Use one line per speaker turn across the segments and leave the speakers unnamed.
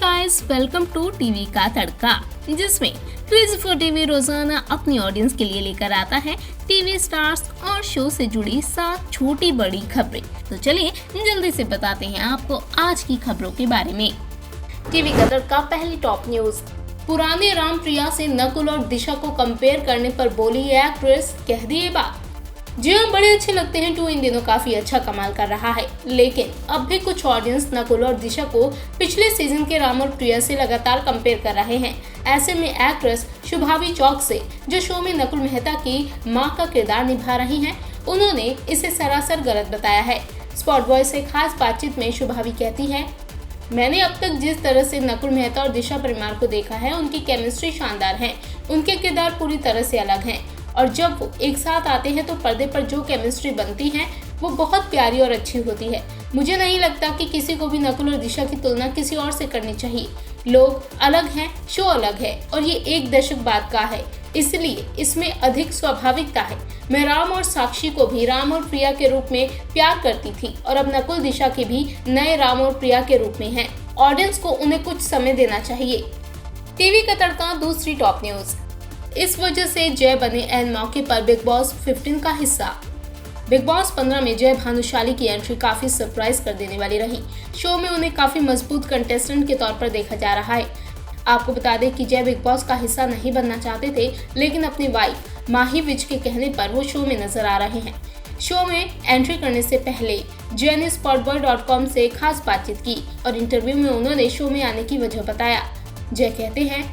Guys, welcome to TV का तड़का, जिसमें crazy for TV रोजाना अपनी ऑडियंस के लिए लेकर आता है टीवी स्टार्स और शो से जुड़ी 7 छोटी बड़ी खबरें। तो चलिए जल्दी से बताते हैं आपको आज की खबरों के बारे में। टीवी का तड़का पहली टॉप न्यूज। पुराने राम प्रिया से नकुल और दिशा को कंपेयर करने पर बोली एक्ट्रेस, कह दी ये बात। जी हाँ, बड़े अच्छे लगते हैं। 2 इन दिनों काफी अच्छा कमाल कर रहा है, लेकिन अब भी कुछ ऑडियंस नकुल और दिशा को पिछले सीजन के राम और प्रिया से लगातार कंपेयर कर रहे हैं। ऐसे में एक्ट्रेस शुभावी चौक से, जो शो में नकुल मेहता की मां का किरदार निभा रही हैं, उन्होंने इसे सरासर गलत बताया है। स्पॉट बॉय से खास बातचीत में शुभावी कहती है, मैंने अब तक जिस तरह से नकुल मेहता और दिशा परिवार को देखा है, उनकी केमिस्ट्री शानदार है। उनके किरदार पूरी तरह से अलग हैं और जब वो एक साथ आते हैं तो पर्दे पर जो केमिस्ट्री बनती है वो बहुत प्यारी और अच्छी होती है। मुझे नहीं लगता कि किसी को भी नकुल और दिशा की तुलना किसी और से करनी चाहिए। लोग अलग हैं, शो अलग है और ये 1 दशक बाद का है, इसलिए इसमें अधिक स्वाभाविकता है। मैं राम और साक्षी को भी राम और प्रिया के रूप में प्यार करती थी और अब नकुल दिशा के भी नए राम और प्रिया के रूप में हैं। ऑडियंस को उन्हें कुछ समय देना चाहिए। टीवी का तड़का दूसरी टॉप न्यूज। इस वजह से जय बने एन मौके पर बिग बॉस 15 का हिस्सा। बिग बॉस 15 में जय भानुशाली की एंट्री काफी सरप्राइज कर देने वाली रही। शो में उन्हें काफी मजबूत कंटेस्टेंट के तौर पर देखा जा रहा है। आपको बता दें कि जय बिग बॉस का हिस्सा नहीं बनना चाहते थे, लेकिन अपनी वाइफ माही विज के कहने पर वो शो में नजर आ रहे हैं। शो में एंट्री करने से पहले जय ने spotboy.com से खास बातचीत की और इंटरव्यू में उन्होंने शो में आने की वजह बताया। जय कहते हैं,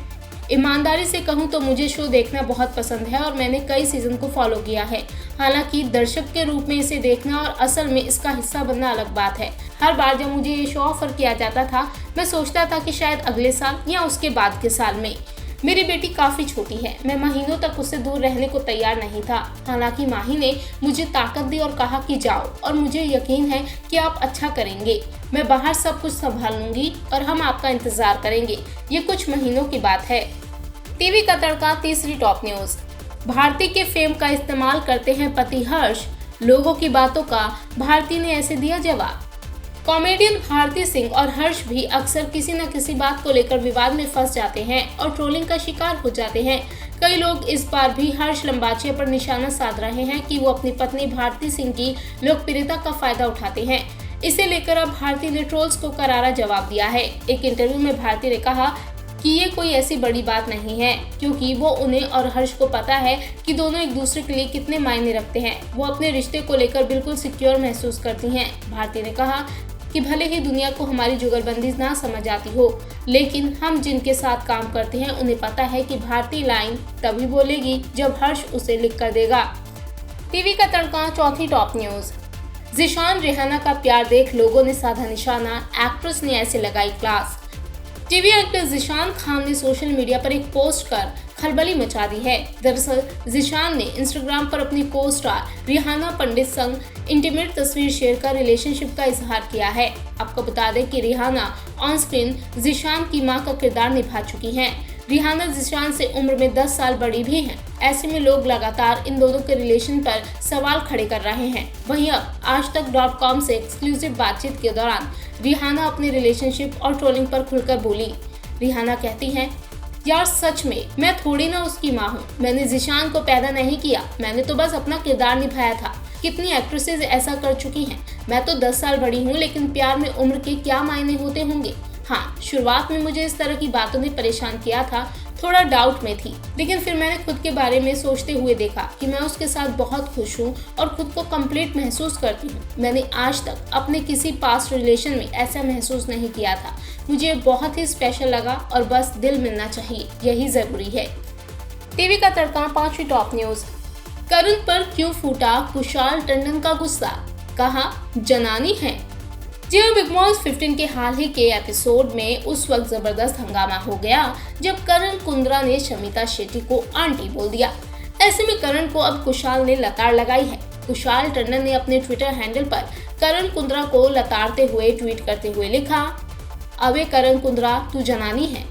ईमानदारी से कहूँ तो मुझे शो देखना बहुत पसंद है और मैंने कई सीजन को फॉलो किया है। हालांकि दर्शक के रूप में इसे देखना और असल में इसका हिस्सा बनना अलग बात है। हर बार जब मुझे ये शो ऑफर किया जाता था, मैं सोचता था कि शायद अगले साल या उसके बाद के साल में। मेरी बेटी काफी छोटी है, मैं महीनों तक उससे दूर रहने को तैयार नहीं था। हालांकि माही ने मुझे ताकत दी और कहा कि जाओ, और मुझे यकीन है कि आप अच्छा करेंगे। मैं बाहर सब कुछ संभाल लूंगी और हम आपका इंतजार करेंगे। ये कुछ महीनों की बात है। टीवी का तड़का तीसरी टॉप न्यूज। भारती के फेम का इस्तेमाल करते हैं पति हर्ष, लोगों की बातों का भारती ने ऐसे दिया जवाब। कॉमेडियन भारती सिंह और हर्ष भी अक्सर किसी न किसी बात को लेकर विवाद में फंस जाते हैं और ट्रोलिंग का शिकार हो जाते हैं। कई लोग इस बार भी हर्ष लंबाचिया पर निशाना साध रहे हैं कि वो अपनी पत्नी भारती सिंह की लोकप्रियता का फायदा उठाते हैं। इसे लेकर अब भारती ने ट्रोल्स को करारा जवाब दिया है। एक इंटरव्यू में भारती ने कहा कि ये कोई ऐसी बड़ी बात नहीं है, क्योंकि वो उन्हें और हर्ष को पता है कि दोनों एक दूसरे के लिए कितने मायने रखते हैं। वो अपने रिश्ते को लेकर बिल्कुल सिक्योर महसूस करती हैं। भारती ने कहा कि भले ही दुनिया को हमारी जुगलबंदी ना समझ आती हो, लेकिन हम जिनके साथ काम करते हैं उन्हें पता है कि भारती लाइन तभी बोलेगी जब हर्ष उसे लिख कर देगा। टीवी का तड़का चौथी टॉप न्यूज। ज़ीशान रिहाना का प्यार देख लोगों ने साधा निशाना, एक्ट्रेस ने ऐसे लगाई class. TV actor Zeeshan Khan ने सोशल मीडिया पर एक पोस्ट कर खलबली मचा दी है। दरअसल ज़ीशान ने इंस्टाग्राम पर अपनी को स्टार रिहाना पंडित संग इंटीमेट तस्वीर शेयर कर रिलेशनशिप का इजहार किया है। आपको बता दें कि रिहाना ऑन स्क्रीन ज़ीशान की मां का किरदार निभा चुकी हैं। रिहाना ज़ीशान से उम्र में 10 साल बड़ी भी हैं। ऐसे में लोग लगातार इन दोनों के रिलेशन पर सवाल खड़े कर रहे हैं। वहीं अब आजतक.com से एक्सक्लूसिव बातचीत के दौरान रिहाना अपने रिलेशनशिप और ट्रोलिंग पर खुलकर बोली। रिहाना कहती हैं, यार सच में मैं थोड़ी ना उसकी माँ हूँ। मैंने ज़ीशान को पैदा नहीं किया, मैंने तो बस अपना किरदार निभाया था। कितनी एक्ट्रेसेस ऐसा कर चुकी हैं। मैं तो 10 साल बड़ी हूँ, लेकिन प्यार में उम्र के क्या मायने होते होंगे। हाँ, शुरुआत में मुझे इस तरह की बातों ने परेशान किया था, थोड़ा डाउट में थी, लेकिन फिर मैंने खुद के बारे में सोचते हुए देखा कि मैं उसके साथ बहुत खुश हूँ और खुद को कंप्लीट महसूस करती हूँ। मैंने आज तक अपने किसी पास्ट रिलेशन में ऐसा महसूस नहीं किया था। मुझे बहुत ही स्पेशल लगा और बस दिल मिलना चाहिए, यही जरूरी है। टीवी का तड़का पांचवी टॉप न्यूज। करण पर क्यों फूटा कुशाल टंडन का गुस्सा, कहा जनानी है। जी हाँ, बिग बॉस 15 के हाल ही के एपिसोड में उस वक्त जबरदस्त हंगामा हो गया जब करण कुंद्रा ने शमिता शेट्टी को आंटी बोल दिया। ऐसे में करण को अब कुशाल ने लताड़ लगाई है। कुशाल टंडन ने अपने ट्विटर हैंडल पर करण कुंद्रा को लताड़ते हुए ट्वीट करते हुए लिखा, अबे करण कुंद्रा तू जनानी है,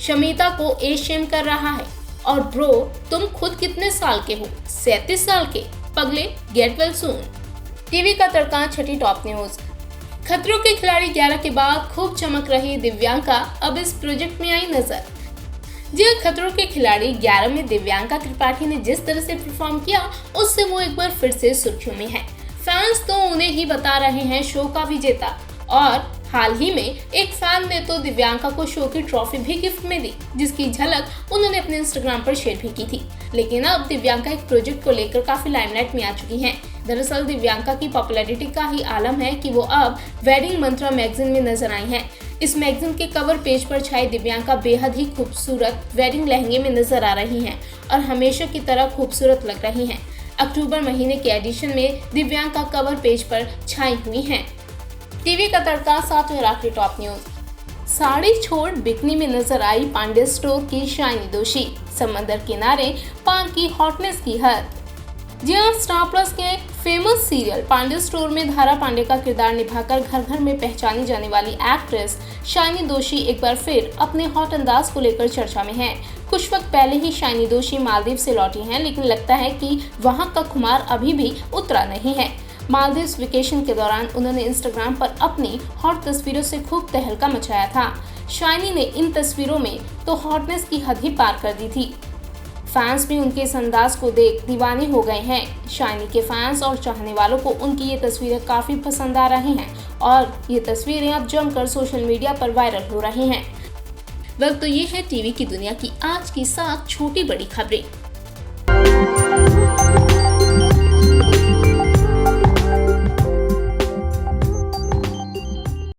शमिता को एज शेम कर रहा है, और ब्रो तुम खुद कितने साल के हो, 37 साल के, पगले गेट वेल सून। टीवी का तड़का छठी टॉप न्यूज। खतरों के खिलाड़ी 11 के बाद खूब चमक रही दिव्यांका अब इस प्रोजेक्ट में आई नजर। जी हाँ, खतरों के खिलाड़ी 11 में दिव्यांका त्रिपाठी ने जिस तरह से परफॉर्म किया उससे वो एक बार फिर से सुर्खियों में है। फैंस तो उन्हें ही बता रहे हैं शो का विजेता, और हाल ही में एक फैन ने तो दिव्यांका को शो की ट्रॉफी भी गिफ्ट में दी, जिसकी झलक उन्होंने अपने इंस्टाग्राम पर शेयर भी की थी। लेकिन अब दिव्यांका एक प्रोजेक्ट को लेकर काफी लाइमलाइट में आ चुकी हैं। दरअसल दिव्यांका की पॉपुलैरिटी का ही आलम है कि वो अब वेडिंग मंत्रा मैगजीन में नजर आई हैं। इस मैगजीन के कवर पेज पर छाई दिव्यांका बेहद ही खूबसूरत वेडिंग लहंगे में नजर आ रही हैं और हमेशा की तरह खूबसूरत लग रही हैं। अक्टूबर महीने के एडिशन में दिव्यांका कवर पेज पर छाई हुई हैं। टीवी का तड़का 7वें और आखिरी टॉप न्यूज। साड़ी छोड़ बिकनी में नजर आई पांडे स्टोर की शाइनी दोषी, समंदर किनारे पार की हॉटनेस की हद। जी हाँ, स्टार प्लस के फेमस सीरियल पांडे स्टोर में धारा पांडे का किरदार निभाकर घर घर में पहचानी जाने वाली एक्ट्रेस शाइनी दोषी एक बार फिर अपने हॉट अंदाज को लेकर चर्चा में है। कुछ वक्त पहले ही शाइनी दोषी मालदीव से लौटी हैं, लेकिन लगता है कि वहां का खुमार अभी भी उतरा नहीं है। मालदीव वेकेशन के दौरान उन्होंने इंस्टाग्राम पर अपनी हॉट तस्वीरों से खूब तहलका मचाया था। शाइनी ने इन तस्वीरों में तो हॉटनेस की हद ही पार कर दी थी। फैंस भी उनके इस अंदाज को देख दीवाने हो गए हैं। शाइनी के फैंस और चाहने वालों को उनकी ये तस्वीरें काफी पसंद आ रही हैं और ये तस्वीरें अब जमकर सोशल मीडिया पर वायरल हो रही हैं। वक्त तो ये है टीवी की दुनिया की आज की 7 छोटी बड़ी खबरें।